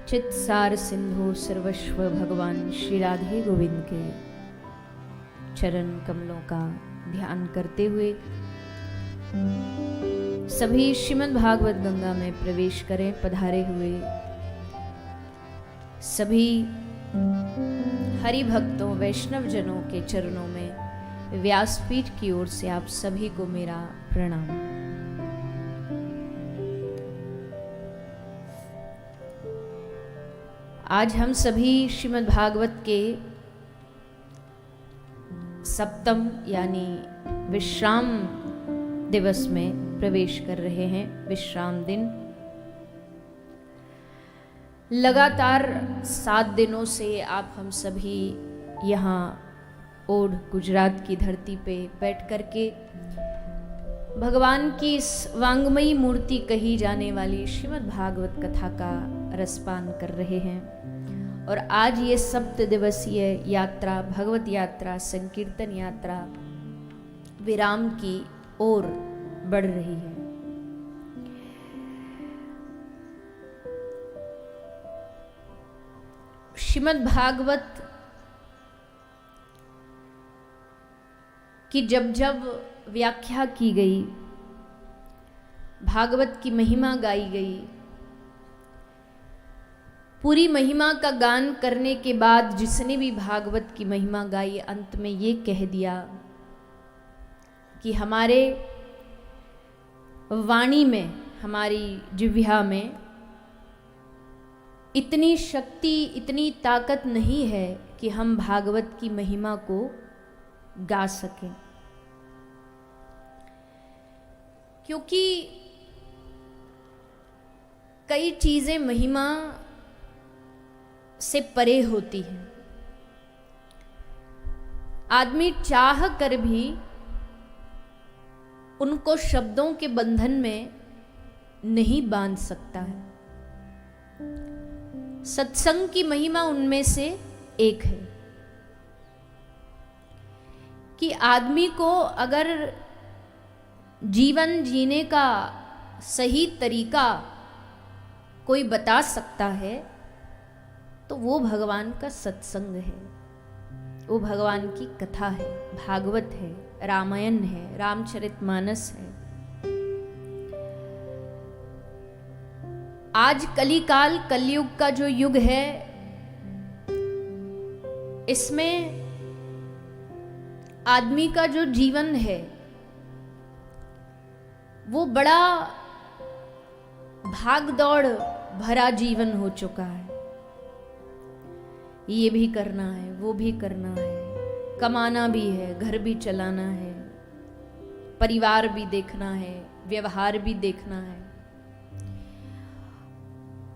चित सार सिंधु सर्वस्व भगवान श्री राधे गोविंद के चरण कमलों का ध्यान करते हुए सभी श्रीमद् भागवत गंगा में प्रवेश करें। पधारे हुए सभी हरि भक्तों वैष्णव जनों के चरणों में व्यासपीठ की ओर से आप सभी को मेरा प्रणाम। आज हम सभी श्रीमद् भागवत के सप्तम यानी विश्राम दिवस में प्रवेश कर रहे हैं। विश्राम दिन लगातार 7 दिनों से आप हम सभी यहाँ ओढ़ गुजरात की धरती पे बैठ करके भगवान की इस वांगमयी मूर्ति कही जाने वाली श्रीमद् भागवत कथा का रसपान कर रहे हैं। और आज ये 7 दिवसीय यात्रा, भगवत यात्रा, संकीर्तन यात्रा विराम की ओर बढ़ रही है। श्रीमद् भागवत की जब जब व्याख्या की गई, भागवत की महिमा गाई गई, पूरी महिमा का गान करने के बाद जिसने भी भागवत की महिमा गाई, अंत में ये कह दिया कि हमारे वाणी में, हमारी जिह्वा में इतनी शक्ति, इतनी ताकत नहीं है कि हम भागवत की महिमा को गा सकें, क्योंकि कई चीजें महिमा से परे होती हैं। आदमी चाह कर भी उनको शब्दों के बंधन में नहीं बांध सकता है। सत्संग की महिमा उनमें से एक है कि आदमी को अगर जीवन जीने का सही तरीका कोई बता सकता है तो वो भगवान का सत्संग है, वो भगवान की कथा है, भागवत है, रामायण है, रामचरितमानस है। आज कलिकाल, कलयुग का जो युग है, इसमें आदमी का जो जीवन है वो बड़ा भाग दौड़ भरा जीवन हो चुका है। ये भी करना है, वो भी करना है, कमाना भी है, घर भी चलाना है, परिवार भी देखना है, व्यवहार भी देखना है।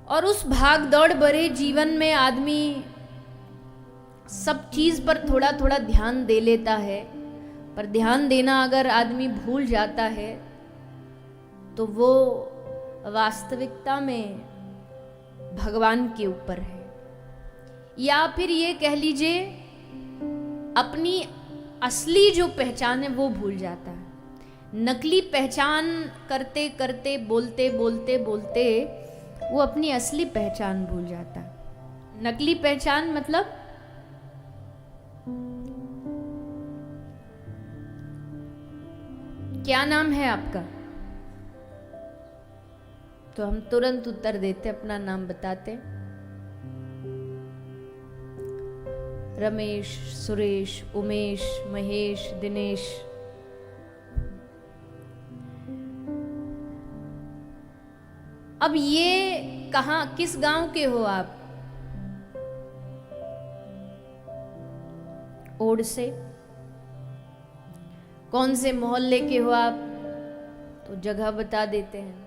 और उस भाग दौड़ भरे जीवन में आदमी सब चीज पर थोड़ा थोड़ा ध्यान दे लेता है, पर ध्यान देना अगर आदमी भूल जाता है तो वो वास्तविकता में भगवान के ऊपर है, या फिर ये कह लीजिए अपनी असली जो पहचान है वो भूल जाता है। नकली पहचान करते करते, बोलते बोलते बोलते वो अपनी असली पहचान भूल जाता है। नकली पहचान मतलब क्या नाम है आपका, तो हम तुरंत उत्तर देते, अपना नाम बताते, रमेश, सुरेश, उमेश, महेश, दिनेश। अब ये कहां, किस गांव के हो आप? ओड से। कौन से मोहल्ले के हो आप? तो जगह बता देते हैं।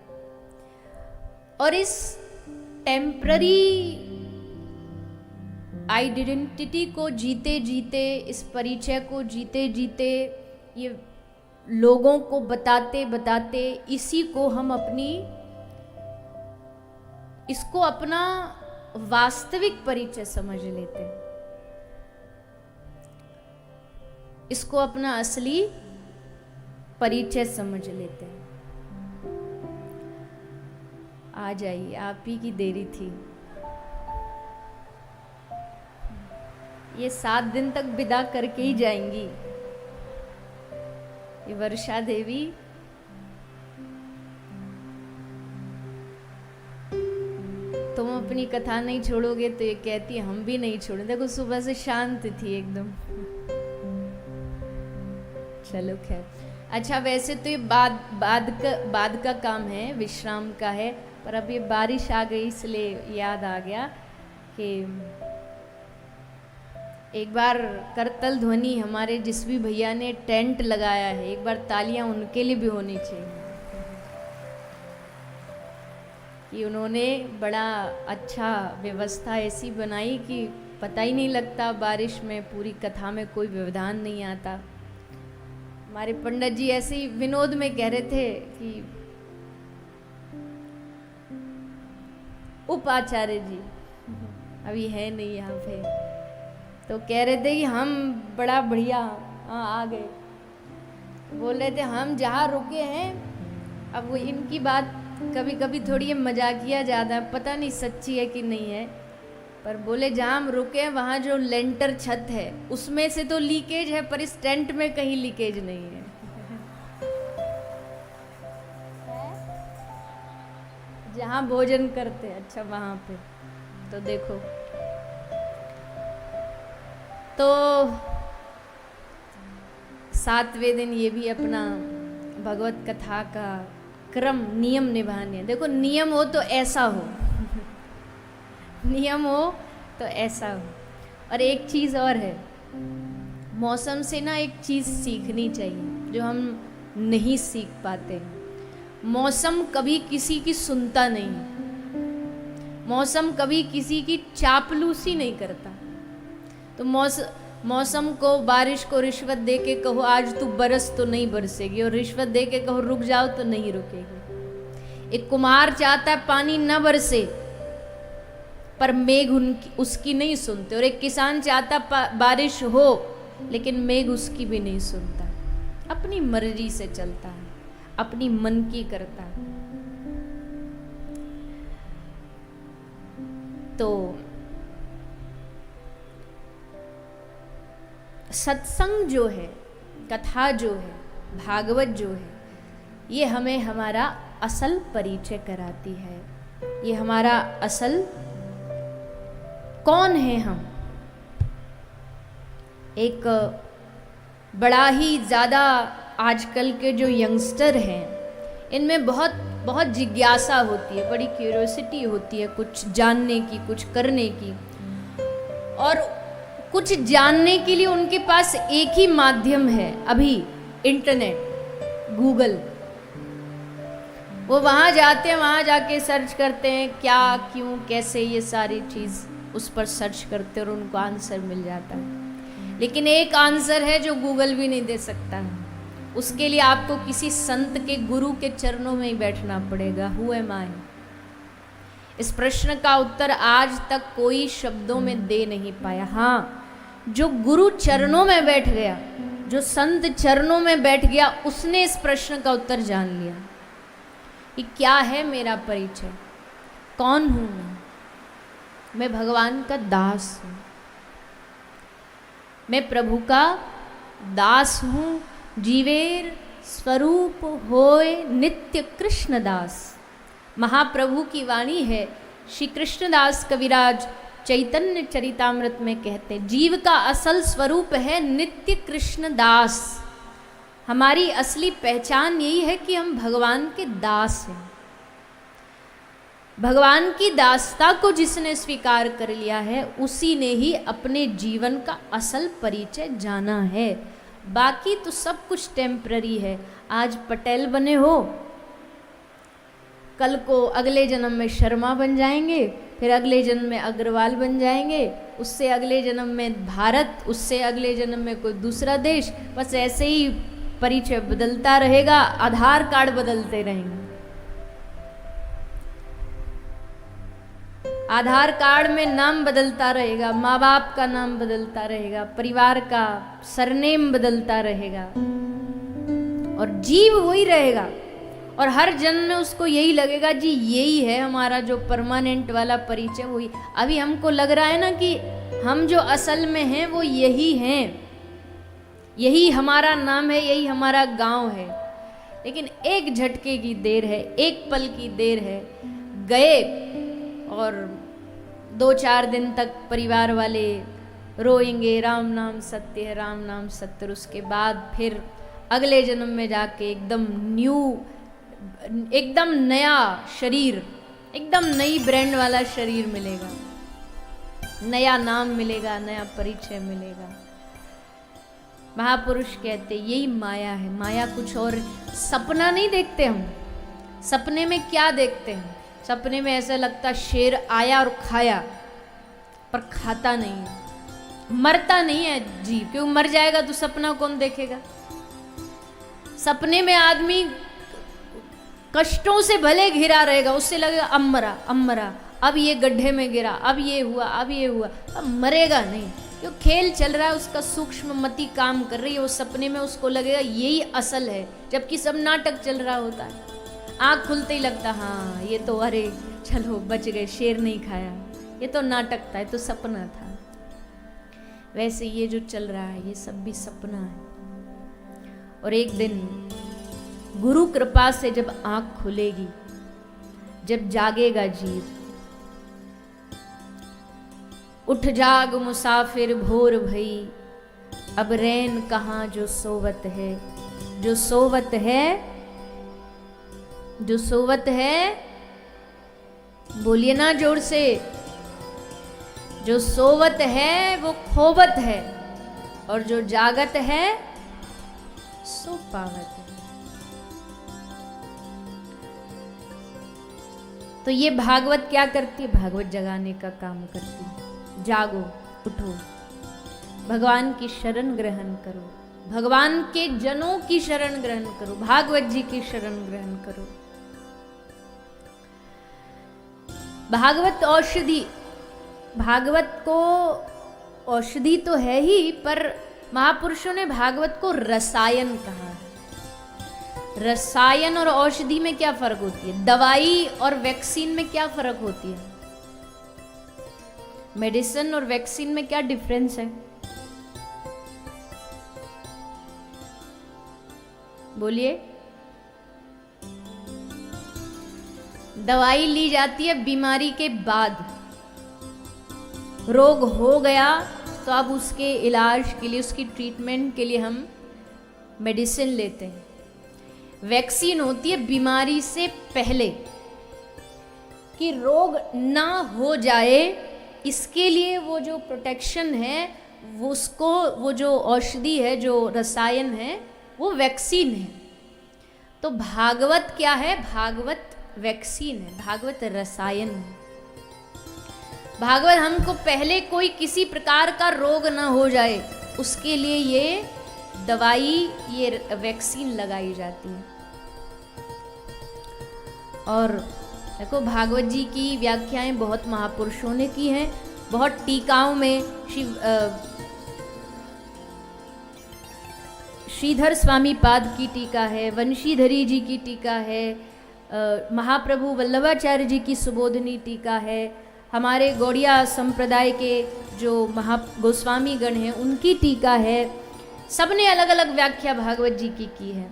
और इस टेम्पररी आइडेंटिटी को जीते जीते, इस परिचय को जीते जीते, ये लोगों को बताते बताते, इसी को हम इसको अपना वास्तविक परिचय समझ लेते हैं, इसको अपना असली परिचय समझ लेते हैं। आ जाइए, आप ही की देरी थी। ये 7 दिन तक विदा करके ही जाएंगी। ये वर्षा देवी तुम अपनी कथा नहीं छोड़ोगे तो ये कहती है हम भी नहीं छोड़े। देखो सुबह से शांत थी एकदम। चलो खैर, अच्छा वैसे तो ये बाद का काम है, विश्राम का है, पर अब ये बारिश आ गई इसलिए याद आ गया कि एक बार करतल ध्वनि हमारे जिस भी भैया ने टेंट लगाया है, एक बार तालियां उनके लिए भी होनी चाहिए कि उन्होंने बड़ा अच्छा व्यवस्था ऐसी बनाई कि पता ही नहीं लगता बारिश में, पूरी कथा में कोई व्यवधान नहीं आता। हमारे पंडित जी ऐसे ही विनोद में कह रहे थे कि उपाचार्य जी अभी है नहीं यहाँ पे, तो कह रहे थे कि हम बड़ा बढ़िया आ गए। बोल रहे थे हम जहाँ रुके हैं, अब वो इनकी बात कभी कभी थोड़ी ये मजाकिया ज़्यादा है, पता नहीं सच्ची है कि नहीं है, पर बोले जहाँ हम रुके हैं वहाँ जो लेंटर छत है उसमें से तो लीकेज है, पर इस टेंट में कहीं लीकेज नहीं है। जहाँ भोजन करते हैं, अच्छा वहाँ पे तो देखो। तो 7वें दिन ये भी अपना भगवत कथा का क्रम नियम निभाने। देखो नियम हो तो ऐसा हो नियम हो तो ऐसा हो। और एक चीज़ और है, मौसम से ना एक चीज़ सीखनी चाहिए जो हम नहीं सीख पाते। मौसम कभी किसी की सुनता नहीं, मौसम कभी किसी की चापलूसी नहीं करता। तो मौसम को, बारिश को रिश्वत दे के कहो आज तू बरस तो नहीं बरसेगी, और रिश्वत दे के कहो रुक जाओ तो नहीं रुकेगी। एक कुम्हार चाहता है पानी न बरसे, पर मेघ उसकी नहीं सुनते, और एक किसान चाहता बारिश हो लेकिन मेघ उसकी भी नहीं सुनता। अपनी मर्जी से चलता है, अपनी मन की करता है। तो सत्संग जो है, कथा जो है, भागवत जो है, ये हमें हमारा असल परिचय कराती है। ये हमारा असल कौन है हम। एक बड़ा ही ज़्यादा आजकल के जो यंगस्टर हैं, इनमें बहुत बहुत जिज्ञासा होती है, बड़ी क्यूरियोसिटी होती है कुछ जानने की, कुछ करने की। और कुछ जानने के लिए उनके पास एक ही माध्यम है अभी, इंटरनेट, गूगल। वो वहाँ जाते हैं, वहाँ जाके सर्च करते हैं क्या, क्यों, कैसे, ये सारी चीज़ उस पर सर्च करते हैं और उनको आंसर मिल जाता है। लेकिन एक आंसर है जो गूगल भी नहीं दे सकता है। उसके लिए आपको किसी संत के, गुरु के चरणों में ही बैठना पड़ेगा। हु एम आई? इस प्रश्न का उत्तर आज तक कोई शब्दों में दे नहीं पाया। हाँ, जो गुरु चरणों में बैठ गया, जो संत चरणों में बैठ गया, उसने इस प्रश्न का उत्तर जान लिया कि क्या है मेरा परिचय, कौन हूं मैं भगवान का दास हूं, मैं प्रभु का दास हूं। जीवेर स्वरूप होए नित्य कृष्ण दास। महाप्रभु की वाणी है। श्री कृष्णदास कविराज चैतन्य चरितामृत में कहते हैं, जीव का असल स्वरूप है नित्य कृष्ण दास। हमारी असली पहचान यही है कि हम भगवान के दास हैं। भगवान की दासता को जिसने स्वीकार कर लिया है, उसी ने ही अपने जीवन का असल परिचय जाना है। बाकी तो सब कुछ टेम्पररी है। आज पटेल बने हो, कल को अगले जन्म में शर्मा बन जाएंगे, फिर अगले जन्म में अग्रवाल बन जाएंगे, उससे अगले जन्म में भारत, उससे अगले जन्म में कोई दूसरा देश। बस ऐसे ही परिचय बदलता रहेगा, आधार कार्ड बदलते रहेंगे। आधार कार्ड में नाम बदलता रहेगा, माँ बाप का नाम बदलता रहेगा, परिवार का सरनेम बदलता रहेगा, और जीव वही रहेगा। और हर जन्म में उसको यही लगेगा जी यही है हमारा जो परमानेंट वाला परिचय, वही। अभी हमको लग रहा है ना कि हम जो असल में हैं वो यही हैं, यही हमारा नाम है, यही हमारा गांव है। लेकिन एक झटके की देर है, एक पल की देर है, गए और 2-4 दिन तक परिवार वाले रोएंगे, राम नाम सत्य है, राम नाम सत्य। और उसके बाद फिर अगले जन्म में जाके एकदम न्यू, एकदम नया शरीर, एकदम नई ब्रांड वाला शरीर मिलेगा, नया नाम मिलेगा, नया परिचय मिलेगा। महापुरुष कहते यही माया है। माया कुछ और, सपना नहीं देखते हम। सपने में क्या देखते हैं? सपने में ऐसा लगता शेर आया और खाया, पर खाता नहीं है, मरता नहीं है जीव, क्यों मर जाएगा तो सपना कौन देखेगा। सपने में आदमी कष्टों से भले घिरा रहेगा, उससे लगेगा अब मरा, अब मरा, अब ये गड्ढे में गिरा, अब ये हुआ, अब ये हुआ, अब मरेगा नहीं। जो खेल चल रहा है उसका सूक्ष्म मति काम कर रही है, वो सपने में उसको लगेगा यही असल है, जबकि सब नाटक चल रहा होता है। आँख खुलते ही लगता हाँ ये तो, अरे चलो बच गए, शेर नहीं खाया, ये तो नाटक था, ये तो सपना था। वैसे ये जो चल रहा है ये सब भी सपना है। और एक दिन गुरु कृपा से जब आँख खुलेगी, जब जागेगा जीव, उठ जाग मुसाफिर भोर भई, अब रैन कहाँ जो सोवत है। जो सोवत है, जो सोवत है, बोलिए ना जोर से, जो सोवत है वो खोवत है, और जो जागत है सो पावत है। तो ये भागवत क्या करती है? भागवत जगाने का काम करती है। जागो, उठो, भगवान की शरण ग्रहण करो, भगवान के जनों की शरण ग्रहण करो, भागवत जी की शरण ग्रहण करो। भागवत औषधि, भागवत को औषधि तो है ही, पर महापुरुषों ने भागवत को रसायन कहा है। रसायन और औषधि में क्या फर्क होती है? दवाई और वैक्सीन में क्या फर्क होती है? मेडिसिन और वैक्सीन में क्या डिफरेंस है? बोलिए। दवाई ली जाती है बीमारी के बाद, रोग हो गया तो अब उसके इलाज के लिए, उसकी ट्रीटमेंट के लिए हम मेडिसिन लेते हैं। वैक्सीन होती है बीमारी से पहले, कि रोग ना हो जाए, इसके लिए वो जो प्रोटेक्शन है, वो उसको, वो जो औषधि है, जो रसायन है, वो वैक्सीन है। तो भागवत क्या है? भागवत वैक्सीन है, भागवत रसायन है। भागवत हमको पहले कोई किसी प्रकार का रोग ना हो जाए, उसके लिए ये दवाई, ये वैक्सीन लगाई जाती है। और देखो भागवत जी की व्याख्याएं बहुत महापुरुषों ने की हैं, बहुत टीकाओं में श्रीधर स्वामी पाद की टीका है, वंशीधरी जी की टीका है, महाप्रभु वल्लभाचार्य जी की सुबोधनी टीका है, हमारे गौड़िया संप्रदाय के जो गोस्वामी गण हैं उनकी टीका है। सबने अलग अलग व्याख्या भागवत जी की है।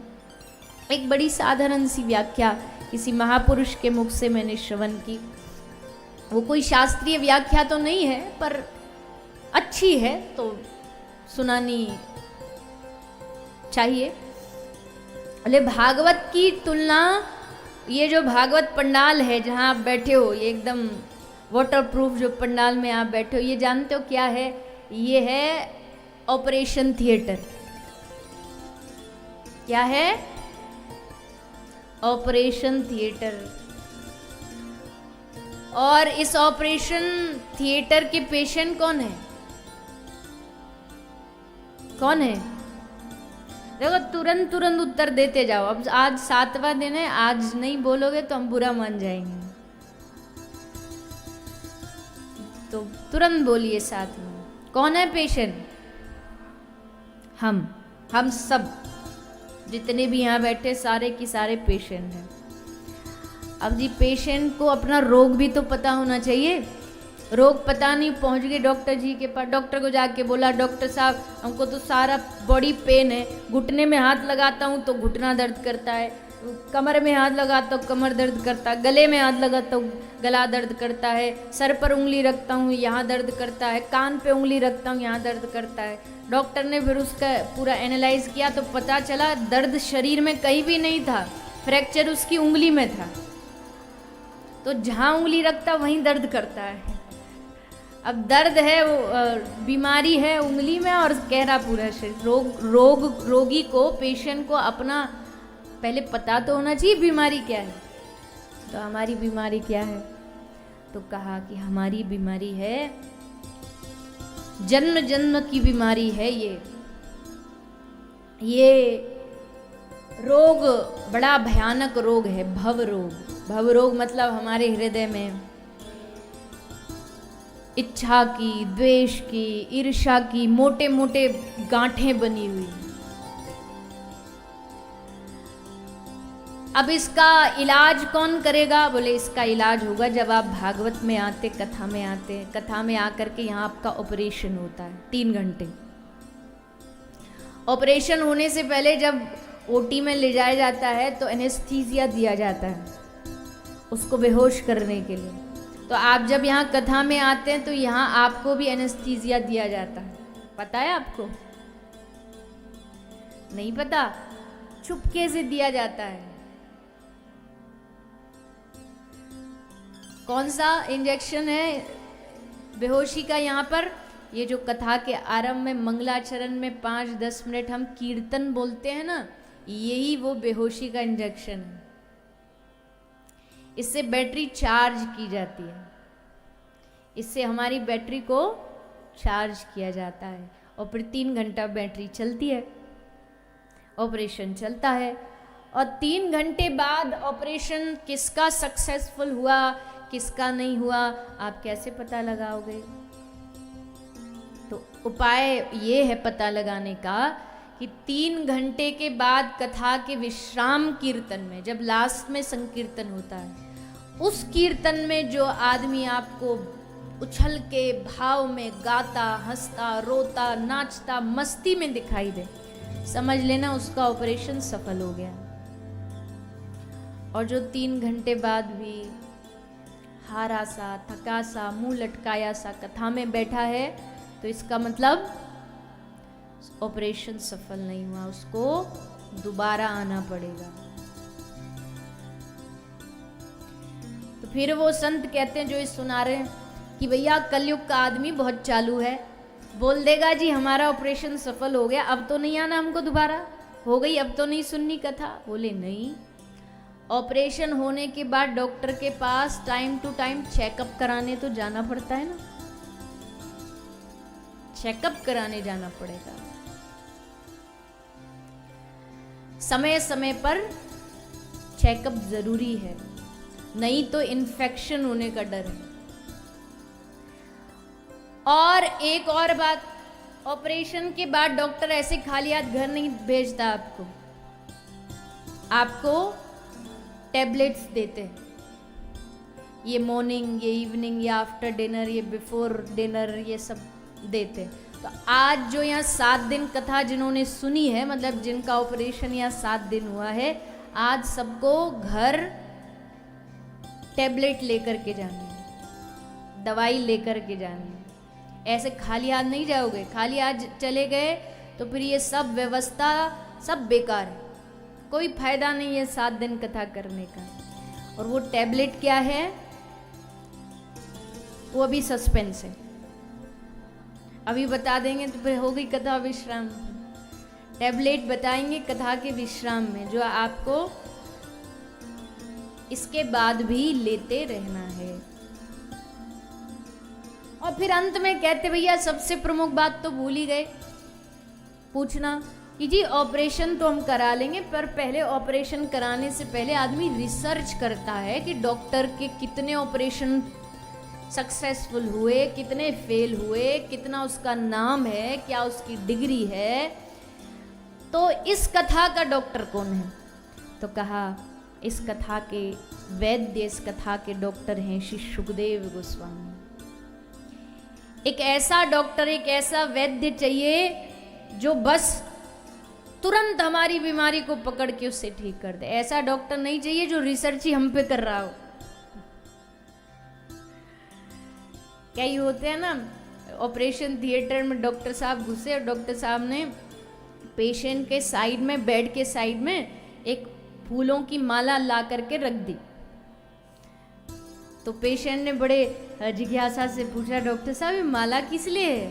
एक बड़ी साधारण सी व्याख्या किसी महापुरुष के मुख से मैंने श्रवण की। वो कोई शास्त्रीय व्याख्या तो नहीं है, पर अच्छी है तो सुनानी चाहिए। अरे भागवत की तुलना, ये जो भागवत पंडाल है जहाँ आप बैठे हो, ये एकदम वाटरप्रूफ जो पंडाल में आप बैठे हो, ये जानते हो क्या है? ये है ऑपरेशन थिएटर। क्या है? Operation theatre. और इस ऑपरेशन थिएटर के पेशेंट कौन है? कौन है? देखो तुरंत तुरंत उत्तर देते जाओ। अब आज 7वां दिन है, आज नहीं बोलोगे तो हम बुरा मान जाएंगे, तो तुरंत बोलिए साथ में। कौन है पेशेंट? हम सब। जितने भी यहाँ बैठे सारे की सारे पेशेंट हैं। अब जी पेशेंट को अपना रोग भी तो पता होना चाहिए। रोग पता नहीं, पहुँच गए डॉक्टर जी के पास। डॉक्टर को जाके बोला, डॉक्टर साहब हमको तो सारा बॉडी पेन है, घुटने में हाथ लगाता हूँ तो घुटना दर्द करता है, कमर में हाथ लगाता हूँ कमर दर्द करता है, गले में हाथ लगाता हूँ गला दर्द करता है, सर पर उंगली रखता हूँ यहाँ दर्द करता है, कान पे उंगली रखता हूँ यहाँ दर्द करता है। डॉक्टर ने फिर उसका पूरा एनालाइज किया तो पता चला दर्द शरीर में कहीं भी नहीं था, फ्रैक्चर उसकी उंगली में था। तो जहाँ उंगली रखता वहीं दर्द करता है। अब दर्द है, वो बीमारी है उंगली में और कह रहा पूरा शरीर। रोगी को, पेशेंट को अपना पहले पता तो होना चाहिए बीमारी क्या है। तो हमारी बीमारी क्या है? तो कहा कि हमारी बीमारी है, जन्म जन्म की बीमारी है ये रोग बड़ा भयानक रोग है, भव रोग। भव रोग मतलब हमारे हृदय में इच्छा की, द्वेष की, ईर्ष्या की मोटे मोटे गांठें बनी हुई। अब इसका इलाज कौन करेगा? बोले इसका इलाज होगा जब आप भागवत में आते, कथा में आते, कथा में आकर के यहाँ आपका ऑपरेशन होता है 3 घंटे। ऑपरेशन होने से पहले जब ओटी में ले जाया जाता है तो एनेस्थीसिया दिया जाता है उसको बेहोश करने के लिए। तो आप जब यहाँ कथा में आते हैं तो यहाँ आपको भी एनेस्थीसिया दिया जाता है। पता है आपको? नहीं पता? चुपके से दिया जाता है। कौन सा इंजेक्शन है बेहोशी का? यहाँ पर ये जो कथा के आरंभ में मंगलाचरण में 5-10 मिनट हम कीर्तन बोलते हैं ना, यही वो बेहोशी का इंजेक्शन है। इससे बैटरी चार्ज की जाती है, इससे हमारी बैटरी को चार्ज किया जाता है और फिर 3 घंटा बैटरी चलती है, ऑपरेशन चलता है। और 3 घंटे बाद ऑपरेशन किसका सक्सेसफुल हुआ किसका नहीं हुआ आप कैसे पता लगाओगे? तो उपाय ये है पता लगाने का कि 3 घंटे के बाद कथा के विश्राम कीर्तन में, जब लास्ट में संकीर्तन होता है, उस कीर्तन में जो आदमी आपको उछल के भाव में गाता, हंसता, रोता, नाचता, मस्ती में दिखाई दे, समझ लेना उसका ऑपरेशन सफल हो गया। और जो 3 घंटे बाद भी हारा सा, थका सा, मुंह लटकाया सा कथा में बैठा है तो इसका मतलब ऑपरेशन सफल नहीं हुआ, उसको दोबारा आना पड़ेगा। तो फिर वो संत कहते हैं जो इस सुना रहे हैं कि भैया कलयुग का आदमी बहुत चालू है, बोल देगा जी हमारा ऑपरेशन सफल हो गया, अब तो नहीं आना हमको दोबारा, हो गई अब तो नहीं सुननी कथा। बोले नहीं, ऑपरेशन होने के बाद डॉक्टर के पास टाइम टू टाइम चेकअप कराने तो जाना पड़ता है ना, चेकअप कराने जाना पड़ेगा। समय समय पर चेकअप जरूरी है, नहीं तो इन्फेक्शन होने का डर है। और एक और बात, ऑपरेशन के बाद डॉक्टर ऐसे खाली हाथ घर नहीं भेजता आपको, आपको टैबलेट्स देते हैं। ये मॉर्निंग, ये इवनिंग, ये आफ्टर डिनर, ये बिफोर डिनर, ये सब देते हैं। तो आज जो यहाँ 7 दिन कथा जिन्होंने सुनी है, मतलब जिनका ऑपरेशन यहाँ 7 दिन हुआ है, आज सबको घर टैबलेट लेकर के जानी है, दवाई लेकर के जानी है। ऐसे खाली हाथ नहीं जाओगे, खाली हाथ चले गए तो फिर ये सब व्यवस्था सब बेकार है, कोई फायदा नहीं है 7 दिन कथा करने का। और वो टैबलेट क्या है वो अभी सस्पेंस है, अभी बता देंगे तो फिर हो गई कथा विश्राम। टैबलेट बताएंगे कथा के विश्राम में, जो आपको इसके बाद भी लेते रहना है। और फिर अंत में कहते भैया सबसे प्रमुख बात तो भूल ही गए पूछना कि जी ऑपरेशन तो हम करा लेंगे, पर पहले ऑपरेशन कराने से पहले आदमी रिसर्च करता है कि डॉक्टर के कितने ऑपरेशन सक्सेसफुल हुए, कितने फेल हुए, कितना उसका नाम है, क्या उसकी डिग्री है। तो इस कथा का डॉक्टर कौन है? तो कहा इस कथा के वैद्य, इस कथा के डॉक्टर हैं श्री सुखदेव गोस्वामी। एक ऐसा डॉक्टर, एक ऐसा वैद्य चाहिए जो बस तुरंत हमारी बीमारी को पकड़ के उससे ठीक कर दे। ऐसा डॉक्टर नहीं चाहिए जो रिसर्च ही हम पे कर रहा हो। कई होते हैं ना, ऑपरेशन थिएटर में डॉक्टर साहब घुसे और डॉक्टर साहब ने पेशेंट के साइड में, बेड के साइड में एक फूलों की माला ला करके रख दी। तो पेशेंट ने बड़े जिज्ञासा से पूछा, डॉक्टर साहब ये माला किस लिए है?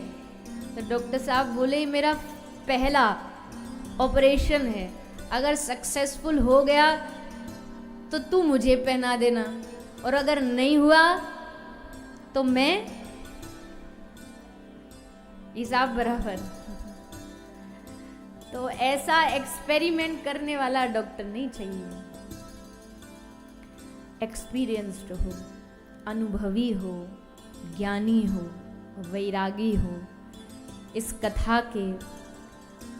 तो डॉक्टर साहब बोले, मेरा पहला ऑपरेशन है, अगर सक्सेसफुल हो गया तो तू मुझे पहना देना, और अगर नहीं हुआ तो मैं हिसाब बराबर। तो ऐसा एक्सपेरिमेंट करने वाला डॉक्टर नहीं चाहिए। एक्सपीरियंस्ड हो, अनुभवी हो, ज्ञानी हो, वैरागी हो। इस कथा के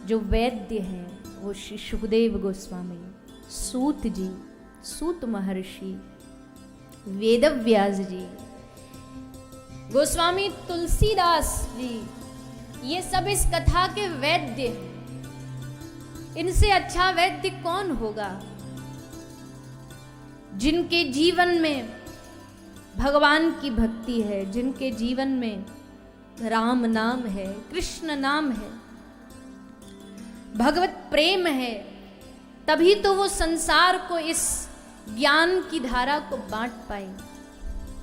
जो वैद्य हैं वो श्री सुखदेव गोस्वामी, सूत जी, सूत महर्षि, वेदव्यास जी, गोस्वामी तुलसीदास जी, ये सब इस कथा के वैद्य हैं। इनसे अच्छा वैद्य कौन होगा? जिनके जीवन में भगवान की भक्ति है, जिनके जीवन में राम नाम है, कृष्ण नाम है, भगवत प्रेम है, तभी तो वो संसार को इस ज्ञान की धारा को बांट पाए।